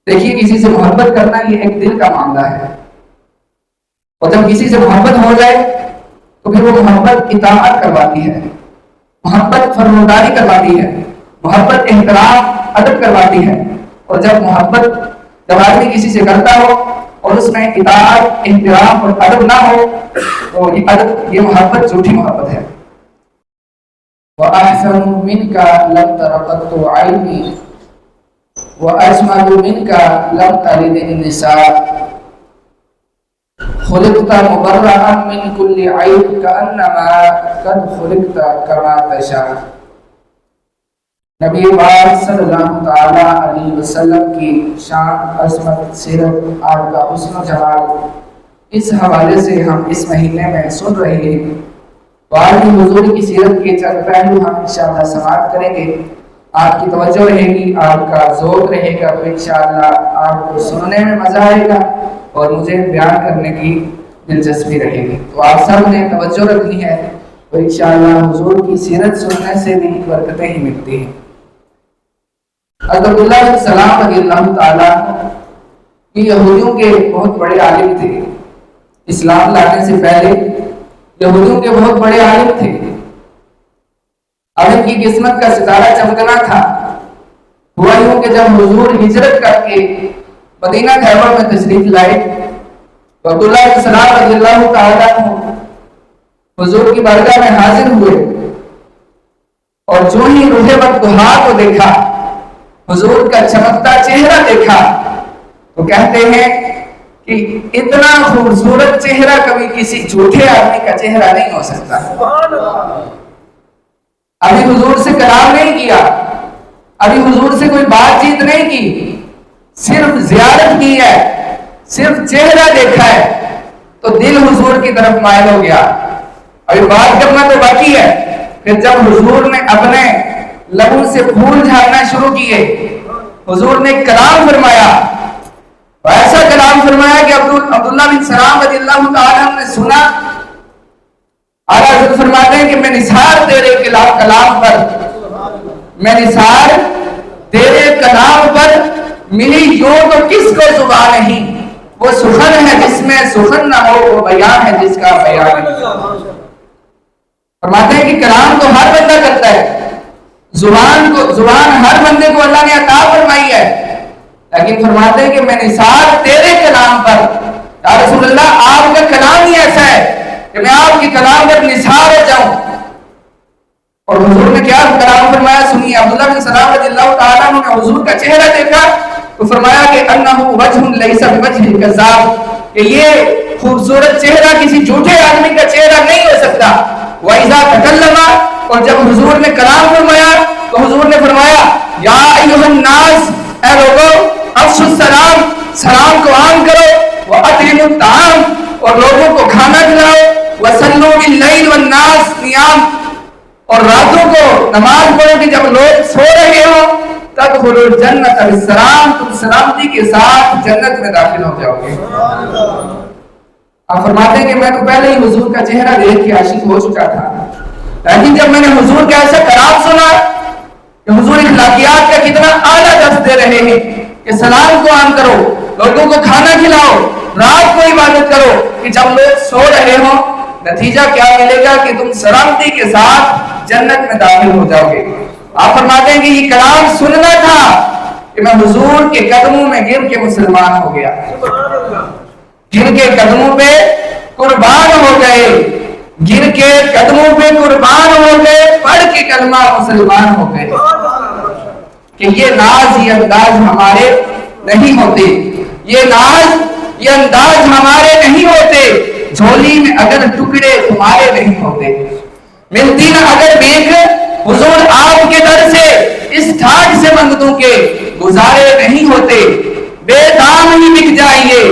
دیکھیے کسی سے محبت کرنا یہ ایک دل کا معاملہ ہے، اور جب کسی سے محبت ہو جائے تو پھر وہ محبت اطاعت کرواتی ہے، محبت فرمانبرداری کرواتی ہے، محبت احترام ادب کرواتی ہے۔ اور جب آدمی کسی سے کرتا ہو اور اس میں اطاعت احترام اور ادب نہ ہو تو یہ محبت جھوٹی محبت ہے۔ وَأَحْسَنُ مِنْكَ لَمْ تَرَ قَطُّ عَيْنِي وَأَجْمَلُ مِنْكَ لَمْ تَلِدِ النِّسَاءُ خُلِقْتَ مُبَرَّأً مِنْ كُلِّ عَيْبٍ كَأَنَّمَا قَدْ خُلِقْتَ كَمَا تَشَاءُ۔ نبی پاک صلی اللہ تعالیٰ علیہ وسلم کی شان، عظمت، سیرت، آپ کا حسن و جمال، اس حوالے سے ہم اس مہینے میں سن رہے ہیں۔ تو آج کی حضور کی سیرت کے چند پہلو ہم انشاءاللہ سماعت کریں گے۔ آپ کی توجہ رہے گی، آپ کا ذوق رہے گا، تو انشاءاللہ آپ کو سننے میں مزہ آئے گا اور مجھے بیان کرنے کی دلچسپی رہے گی۔ تو آپ سب نے توجہ رکھنی ہے، تو انشاءاللہ حضور کی سیرت سننے سے بھی برکتیں ہی ملتی ہیں۔ حضرت عبداللہ بن سلام رضی اللہ تعالیٰ یہ یہودیوں کے بہت بڑے عالم تھے۔ اسلام لانے سے پہلے یہودیوں کے بہت بڑے عالم تھے۔ اب ان کی قسمت کا ستارہ چمکنا تھا۔ ہوا یوں کہ جب حضور ہجرت کر کے مدینہ خیبر میں تشریف لائے تو عبداللہ بن سلام رضی اللہ تعالیٰ حضور کی بارگاہ میں حاضر ہوئے، اور جو ہی روح بدگہا کو دیکھا، حضور کا چمکتا چہرہ دیکھا، تو کہتے ہیں کہ اتنا خوبصورت چہرہ کبھی کسی جھوٹے آدمی کا چہرہ نہیں ہو سکتا۔ ابھی حضور سے کلام نہیں کیا، ابھی حضور سے کوئی بات چیت نہیں کی، صرف زیارت کی ہے، صرف چہرہ دیکھا ہے تو دل حضور کی طرف مائل ہو گیا۔ ابھی بات کرنا تو باقی ہے۔ پھر جب حضور نے اپنے لبوں سے پھول جھاڑنا شروع کیے، حضور نے کلام فرمایا، ایسا کلام فرمایا کہ عبداللہ بن سلام رضی اللہ تعالیٰ نے سنا۔ اعلیٰ حضرت فرماتے ہیں کہ میں نثار تیرے کلام پر، میں نثار تیرے کلام پر ملی یوں تو کس کو زبان نہیں، وہ سخن ہے جس میں سخن نہ ہو، وہ بیان ہے جس کا بیان نہیں۔ فرماتے ہیں کہ کلام تو ہر بندہ کرتا ہے، زبان ہر بندے کو اللہ نے عطا فرمائی ہے، لیکن فرماتے ہیں کہ میں نثار تیرے کلام پر، یا رسول اللہ آپ کا کلام ہی ایسا ہے کہ میں آپ کے کلام پر نثار ہو جاؤں۔ اور حضور نے کیا کلام فرمایا سنیے۔ عبداللہ بن سلام رضی اللہ تعالیٰ نے حضور کا چہرہ دیکھا تو فرمایا کہ انہ وجہ لیس بوجہ الکذاب، کہ یہ خوبصورت چہرہ کسی جھوٹے آدمی کا چہرہ نہیں ہو سکتا۔ وَإِذَا تَكَلَّمَ، اور جب حضور نے کلام فرمایا تو حضور نے فرمایا یا ایھا الناس، اے لوگو افشوا السلام، سلام کو عام کرو، وَأَطْعِمُوا الطَّعَامَ، اور لوگوں کو کھانا کھلاؤ، وَصَلُّوا بِاللَّيْلِ وَالنَّاسُ نِيَامٌ، اور راتوں کو نماز پڑھو کہ جب لوگ سو رہے ہو تدخلوا الجنۃ بالسلام، تم سلامتی کے ساتھ جنت میں داخل ہو جاؤ گے۔ آپ فرماتے ہیں کہ میں تو پہلے ہی حضور کا چہرہ دیکھ کے عاشق ہو چکا تھا، لیکن جب میں نے حضور کا ایسا کلام سنا کہ حضور اخلاقیات کا کتنا اعلیٰ درس دے رہے ہیں کہ سلام کو عام کرو، لوگوں کو کھانا کھلاؤ، رات کو عبادت کرو کہ جب لوگ سو رہے ہوں، نتیجہ کیا ملے گا کہ تم سلامتی کے ساتھ جنت میں داخل ہو جاؤ گے۔ آپ فرماتے ہیں کہ یہ کلام سننا تھا کہ میں حضور کے قدموں میں گر کے مسلمان ہو گیا، گر کے قدموں پہ قربان ہو گئے، گر کے قدموں پہ قربان ہو گئے، پڑھ کے کلمہ مسلمان ہو گئے۔ کہ یہ ناز یہ انداز ہمارے نہیں ہوتے، یہ ناز یہ انداز ہمارے نہیں ہوتے، جھولی میں اگر ٹکڑے تمہارے نہیں ہوتے، ملتی نہ اگر بیک حضور آپ کے در سے، اس ٹھاٹ سے منگتوں کے گزارے نہیں ہوتے، بے دام ہی بک جائیے،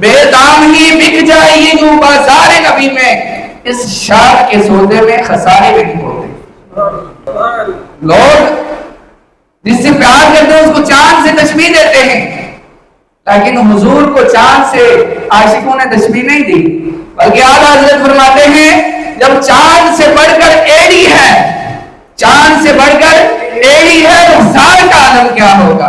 بے دام ہی بک جائیے جو بازار نبی میں، اس شاخ کے سودے میں خسارے نہیں ہوتے۔ لوگ جس سے پیار کرتے ہیں اس کو چاند سے تشبیہ دیتے ہیں، لیکن حضور کو چاند سے عاشقوں نے تشبیہ نہیں دی، بلکہ اعلیٰ حضرت فرماتے ہیں جب چاند سے بڑھ کر ایڑی ہے، چاند سے بڑھ کر ایڑی ہے، رخسار کا عالم کیا ہوگا۔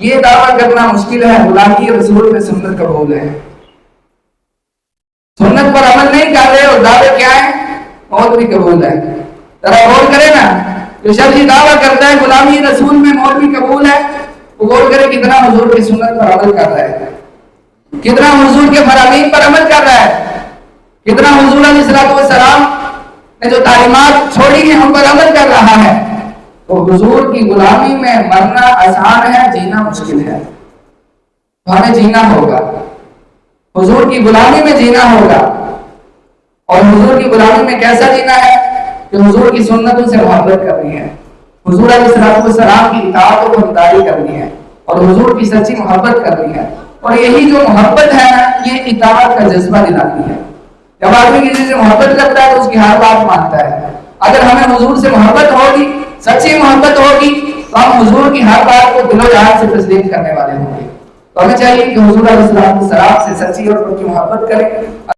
یہ دعویٰ کرنا مشکل ہے غلامی رسول میں سنت قبول ہے. سنت پر عمل نہیں کر رہے اور دعوے کیا ہے؟ موت بھی قبول ہے. ذرا غور کرے نا، جو شخص یہ دعویٰ کرتا ہے غلامی رسول میں موت بھی قبول ہے، وہ غور کرے کتنا حضور کی سنت پر عمل کر رہا ہے، کتنا حضور کے فرامین پر عمل کر رہا ہے، کتنا حضور علیہ السلام نے جو تعلیمات چھوڑی ہیں ان پر عمل کر رہا ہے. تو حضور کی غلامی میں مرنا آسان ہے، جینا مشکل ہے. تو ہمیں جینا ہوگا، حضور کی غلامی میں جینا ہوگا. اور حضور کی غلامی میں کیسا جینا ہے؟ کہ حضور کی سنتوں سے محبت کرنی ہے، حضور علیہ السلام کی اطاعت و برداری کرنی ہے، اور حضور کی سچی محبت کرنی ہے. اور یہی جو محبت ہے نا، یہ اطاعت کا جذبہ دلاتی ہے. جب آدمی کسی سے محبت کرتا ہے تو اس کی ہر بات مانتا ہے. اگر ہمیں حضور سے محبت ہوگی، سچی محبت ہوگی، تو ہم حضور کی ہر بات کو دل و جان سے تسلیم کرنے والے ہوں گے. تو ہمیں چاہیے کہ حضور علیہ السلام سے سچی اور پکی محبت کریں.